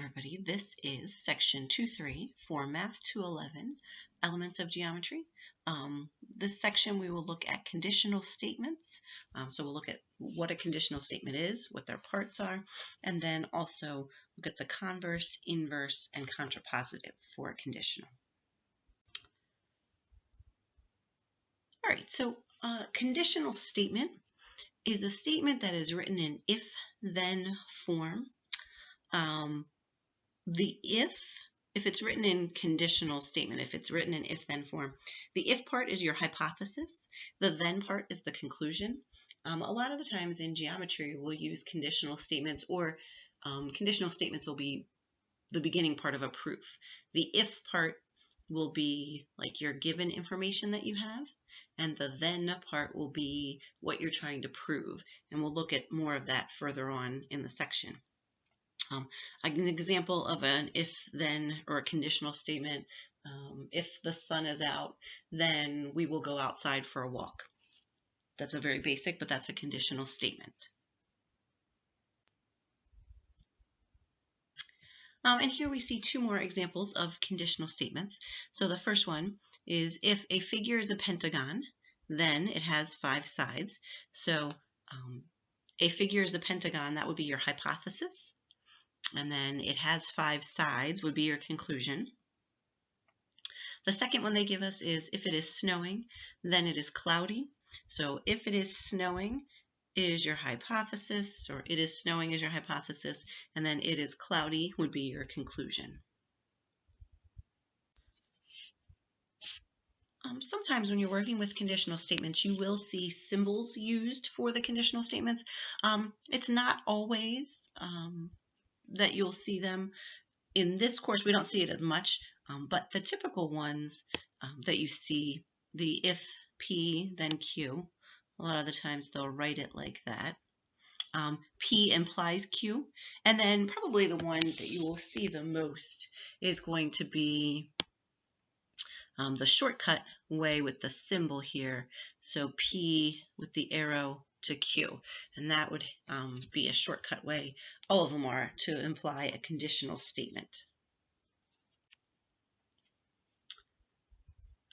everybody, this is section 2.3 for Math 211, Elements of Geometry. This section we will look at conditional statements. So we'll look at what a conditional statement is, what their parts are, and then also look at the converse, inverse, and contrapositive for a conditional. All right, so conditional statement is a statement that is written in if-then form. If it's written in conditional statement, if it's written in if-then form, the if part is your hypothesis, the then part is the conclusion. A lot of the times in geometry, we'll use conditional statements, or conditional statements will be the beginning part of a proof. The if part will be like your given information that you have, and the then part will be what you're trying to prove. And we'll look at more of that further on in the section. An example of an if-then or a conditional statement, if the sun is out, then we will go outside for a walk. That's a very basic, but that's a conditional statement. And here we see two more examples of conditional statements. So the first one is if a figure is a pentagon, then it has 5 sides. So a figure is a pentagon, that would be your hypothesis. And then it has 5 sides would be your conclusion. The second one they give us is if it is snowing, then it is cloudy. So if it is snowing is your hypothesis, or it is snowing is your hypothesis, and then it is cloudy would be your conclusion. Sometimes when you're working with conditional statements, you will see symbols used for the conditional statements. It's not always that you'll see them. In this course, we don't see it as much, but the typical ones that you see, the if P, then Q, a lot of the times they'll write it like that. P implies Q, and then probably the one that you will see the most is going to be the shortcut way with the symbol here. So P with the arrow to Q, and that would be a shortcut way. All of them are to imply a conditional statement.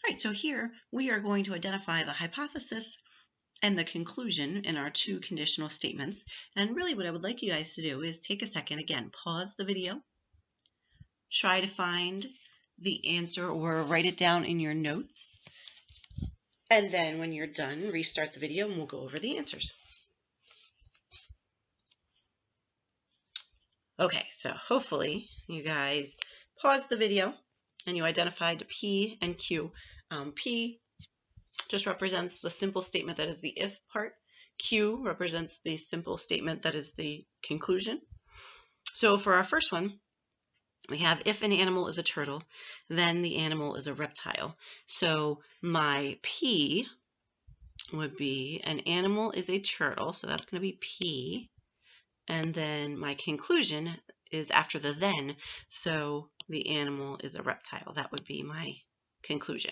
All right, so here we are going to identify the hypothesis and the conclusion in our 2 conditional statements. And really what I would like you guys to do is take a second, again, pause the video, try to find the answer or write it down in your notes. And then when you're done, restart the video and we'll go over the answers. Okay, so hopefully you guys paused the video and you identified P and Q. P just represents the simple statement that is the if part. Q represents the simple statement that is the conclusion. So for our first one, we have if an animal is a turtle, then the animal is a reptile. So my P would be an animal is a turtle, so that's going to be P. And then my conclusion is after the then, so the animal is a reptile. That would be my conclusion.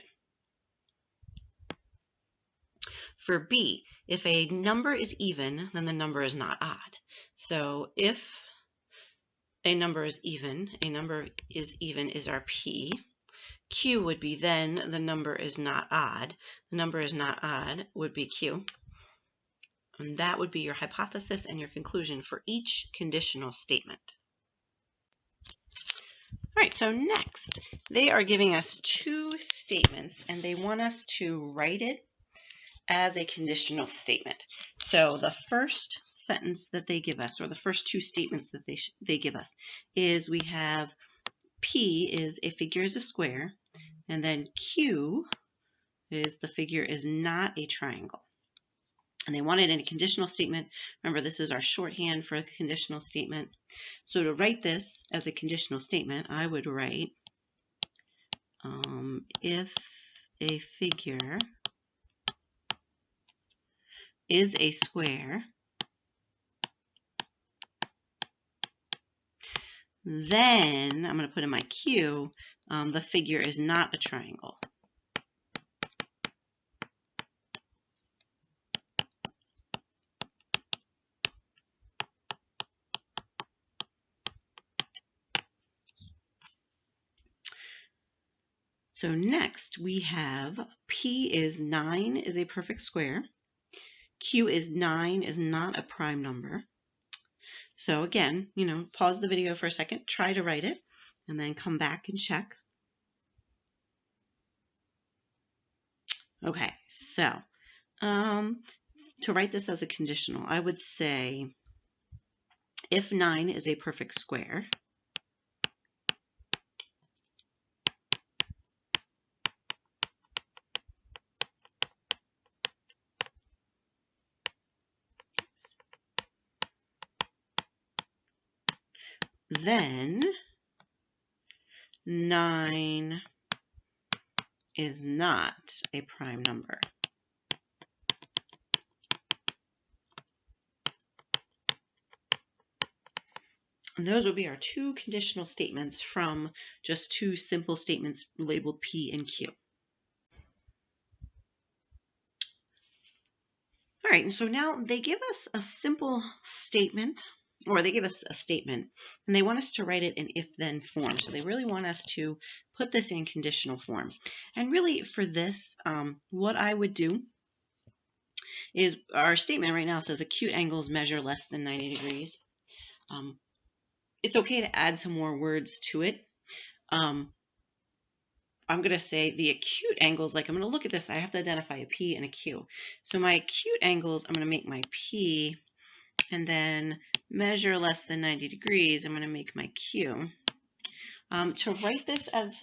For B, if a number is even, then the number is not odd. So if a number is even is our P. Q would be then the number is not odd. The number is not odd would be Q. And that would be your hypothesis and your conclusion for each conditional statement. All right, so next, they are giving us 2 statements, and they want us to write it as a conditional statement. So the first sentence that they give us, or the first 2 statements that they give us, is we have P is a figure is a square, and then Q is the figure is not a triangle. And they want it in a conditional statement. Remember, this is our shorthand for a conditional statement. So to write this as a conditional statement, I would write if a figure is a square, then I'm going to put in my Q, the figure is not a triangle. So next we have P is 9 is a perfect square. Q is 9 is not a prime number. So again, pause the video for a second, try to write it, and then come back and check. Okay, so to write this as a conditional, I would say if 9 is a perfect square, then 9 is not a prime number. And those would be our two conditional statements from just two simple statements labeled P and Q. All right, and so now they give us a simple statement, or they give us a statement, and they want us to write it in if-then form. So they really want us to put this in conditional form. And really for this, what I would do is our statement right now says acute angles measure less than 90 degrees. It's okay to add some more words to it. I'm going to say the acute angles, like I'm going to look at this, I have to identify a P and a Q. So my acute angles, I'm going to make my P, and then measure less than 90 degrees, I'm going to make my Q. To write this as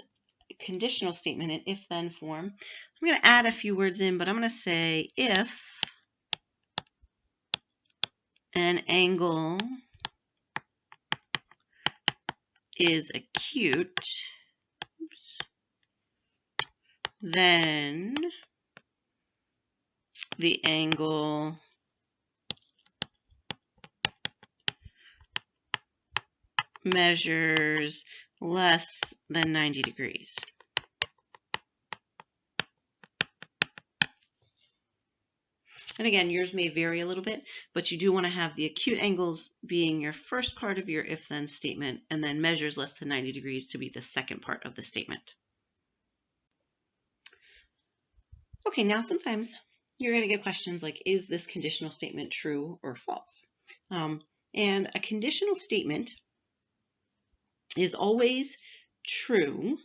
a conditional statement in if-then form, I'm going to add a few words in, but I'm going to say if an angle is acute, then the angle measures less than 90 degrees. And again, yours may vary a little bit, but you do want to have the acute angles being your first part of your if-then statement, and then measures less than 90 degrees to be the second part of the statement. Okay, now sometimes you're going to get questions like, is this conditional statement true or false? And a conditional statement is always true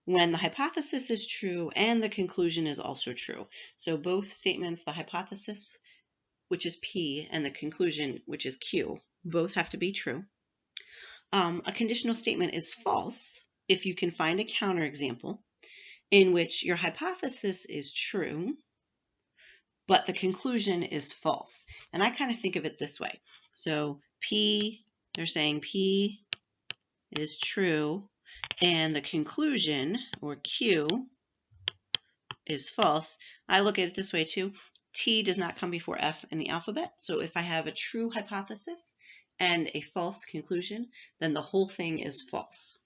when the hypothesis is true and the conclusion is also true. So both statements, the hypothesis, which is P, and the conclusion, which is Q, both have to be true. A conditional statement is false if you can find a counterexample in which your hypothesis is true, but the conclusion is false. And I kind of think of it this way. So P, they're saying P is true, and the conclusion, or Q, is false. I look at it this way too. T does not come before F in the alphabet. So if I have a true hypothesis and a false conclusion, then the whole thing is false.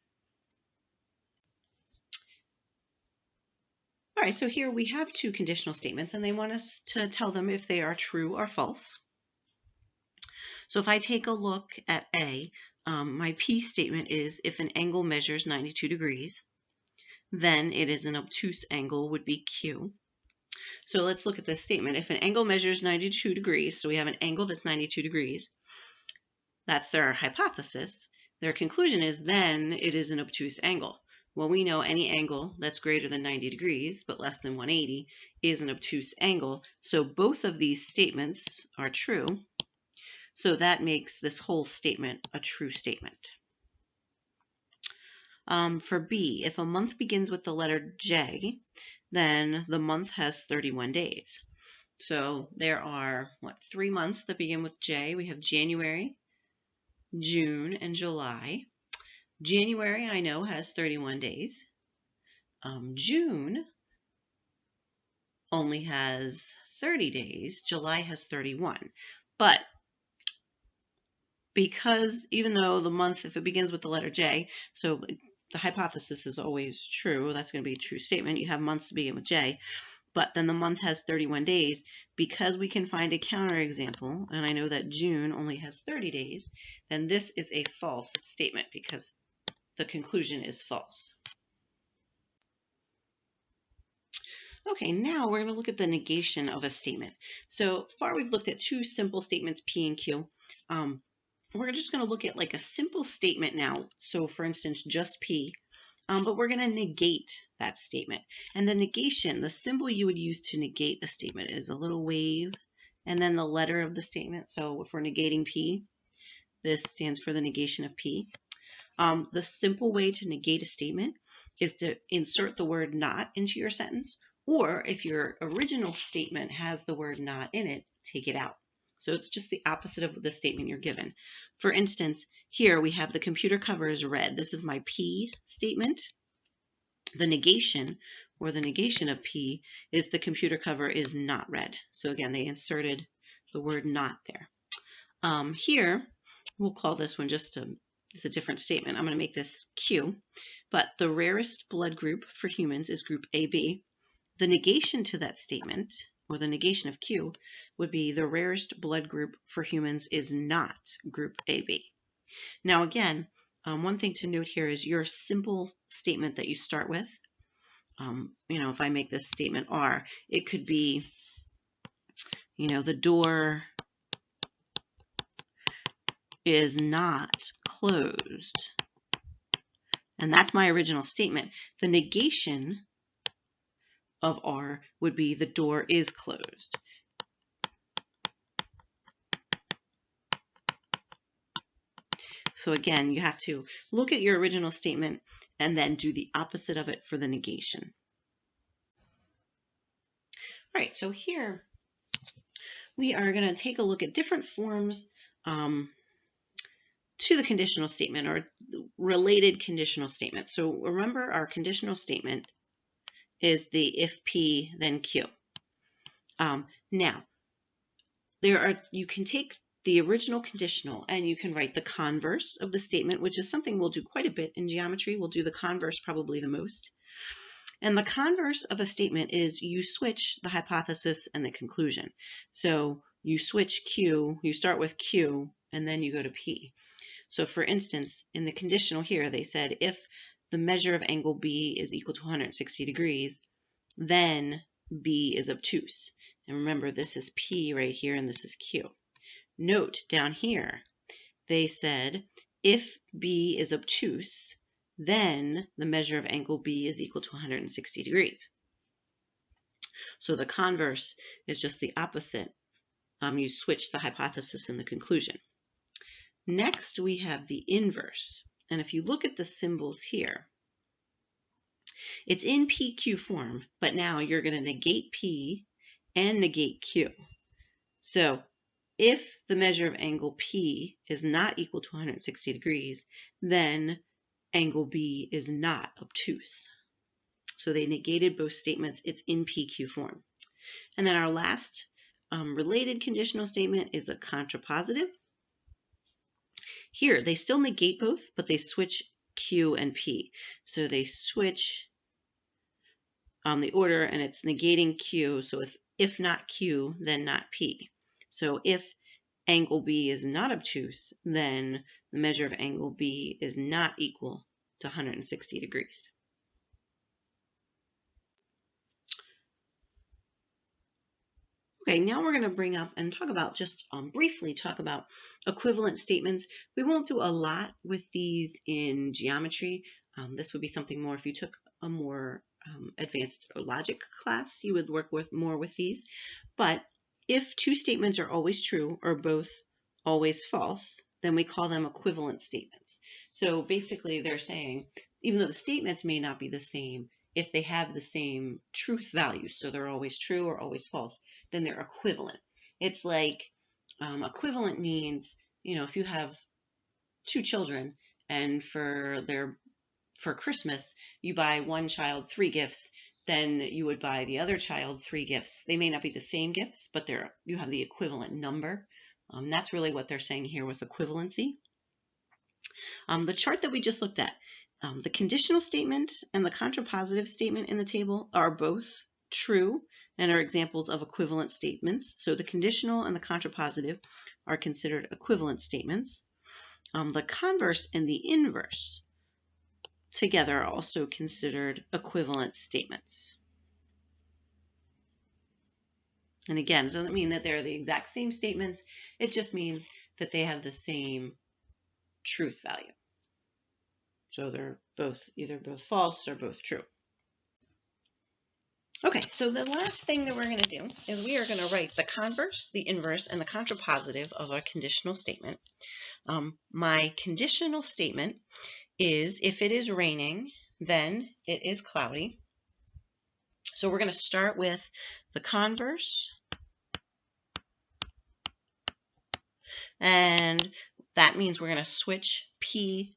All right, so here we have two conditional statements, and they want us to tell them if they are true or false. So if I take a look at A, my P statement is if an angle measures 92 degrees, then it is an obtuse angle, would be Q. So let's look at this statement. If an angle measures 92 degrees, so we have an angle that's 92 degrees, that's their hypothesis. Their conclusion is then it is an obtuse angle. Well, we know any angle that's greater than 90 degrees, but less than 180, is an obtuse angle. So both of these statements are true. So that makes this whole statement a true statement. For B, if a month begins with the letter J, then the month has 31 days. So there are, 3 months that begin with J. We have January, June, and July. January, I know, has 31 days. June only has 30 days. July has 31. But because even though the month, if it begins with the letter J, so the hypothesis is always true, that's going to be a true statement. You have months to begin with J, but then the month has 31 days. Because we can find a counterexample, and I know that June only has 30 days, then this is a false statement because the conclusion is false. Okay, now we're going to look at the negation of a statement. So far we've looked at two simple statements, P and Q. We're just going to look at like a simple statement now. So for instance, just P, but we're going to negate that statement. And the negation, the symbol you would use to negate a statement is a little wave and then the letter of the statement. So if we're negating P, this stands for the negation of P. The simple way to negate a statement is to insert the word not into your sentence, or if your original statement has the word not in it, take it out. So it's just the opposite of the statement you're given. For instance, here we have the computer cover is red. This is my P statement. The negation, or the negation of P, is the computer cover is not red. So again, they inserted the word not there. Here, we'll call this one just it's a different statement. I'm going to make this Q, but the rarest blood group for humans is group AB. The negation to that statement, or the negation of Q, would be the rarest blood group for humans is not group AB. Now again, one thing to note here is your simple statement that you start with. If I make this statement R, it could be, the door is not closed. And that's my original statement. The negation of R would be the door is closed. So again, you have to look at your original statement and then do the opposite of it for the negation. All right, so here we are going to take a look at different forms to the conditional statement or related conditional statement. So remember, our conditional statement is the if P, then Q. Now, you can take the original conditional and you can write the converse of the statement, which is something we'll do quite a bit in geometry. We'll do the converse probably the most. And the converse of a statement is you switch the hypothesis and the conclusion. So you switch Q, you start with Q, and then you go to P. So for instance, in the conditional here, they said if the measure of angle B is equal to 160 degrees, then B is obtuse. And remember, this is P right here, and this is Q. Note down here, they said if B is obtuse, then the measure of angle B is equal to 160 degrees. So the converse is just the opposite. You switch the hypothesis and the conclusion. Next, we have the inverse. And if you look at the symbols here, it's in PQ form, but now you're going to negate P and negate Q. So if the measure of angle P is not equal to 160 degrees, then angle B is not obtuse. So they negated both statements. It's in PQ form. And then our last related conditional statement is a contrapositive. Here, they still negate both, but they switch Q and P. So they switch the order, and it's negating Q. So if not Q, then not P. So if angle B is not obtuse, then the measure of angle B is not equal to 160 degrees. Okay, now we're going to bring up and talk about, just briefly talk about equivalent statements. We won't do a lot with these in geometry. This would be something more if you took a more advanced logic class, you would work more with these. But if two statements are always true or both always false, then we call them equivalent statements. So basically they're saying, even though the statements may not be the same, if they have the same truth values, so they're always true or always false, then they're equivalent. It's like equivalent means, if you have two children and for Christmas you buy one child 3 gifts, then you would buy the other child 3 gifts. They may not be the same gifts, but you have the equivalent number. That's really what they're saying here with equivalency. The chart that we just looked at, the conditional statement and the contrapositive statement in the table are both true and are examples of equivalent statements. So the conditional and the contrapositive are considered equivalent statements. The converse and the inverse together are also considered equivalent statements. And again, it doesn't mean that they're the exact same statements. It just means that they have the same truth value. So they're either both false or both true. Okay, so the last thing that we're going to do is we are going to write the converse, the inverse, and the contrapositive of our conditional statement. My conditional statement is if it is raining, then it is cloudy. So we're going to start with the converse, and that means we're going to switch P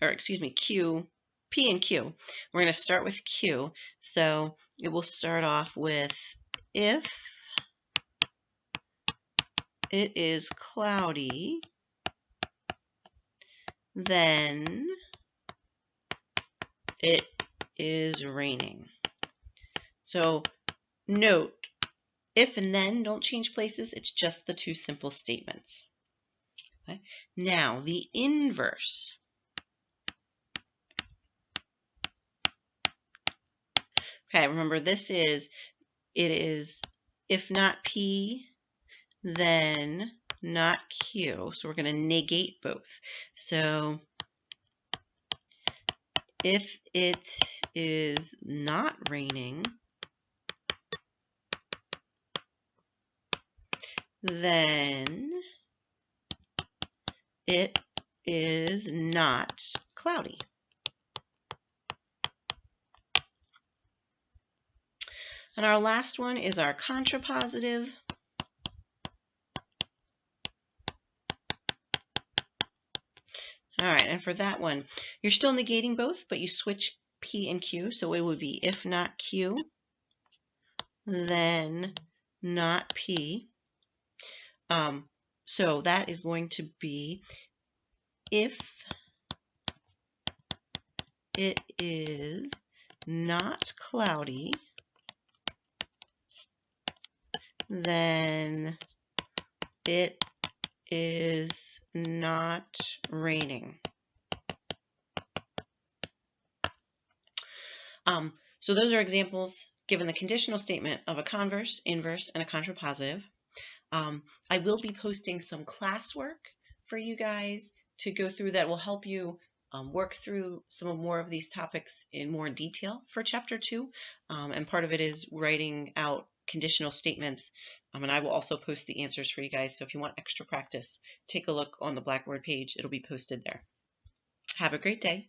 and Q. We're going to start with Q. So it will start off with if it is cloudy, then it is raining. So note, if and then don't change places. It's just the two simple statements. Okay. Now the inverse. Okay, remember it is if not P, then not Q. So we're going to negate both. So if it is not raining, then it is not cloudy. And our last one is our contrapositive. All right, and for that one, you're still negating both, but you switch P and Q. So it would be if not Q, then not P. So that is going to be if it is not cloudy, then it is not raining. So those are examples given the conditional statement of a converse, inverse, and a contrapositive. I will be posting some classwork for you guys to go through that will help you work through some more of these topics in more detail for Chapter 2. And part of it is writing out conditional statements. And I will also post the answers for you guys. So if you want extra practice, take a look on the Blackboard page. It'll be posted there. Have a great day.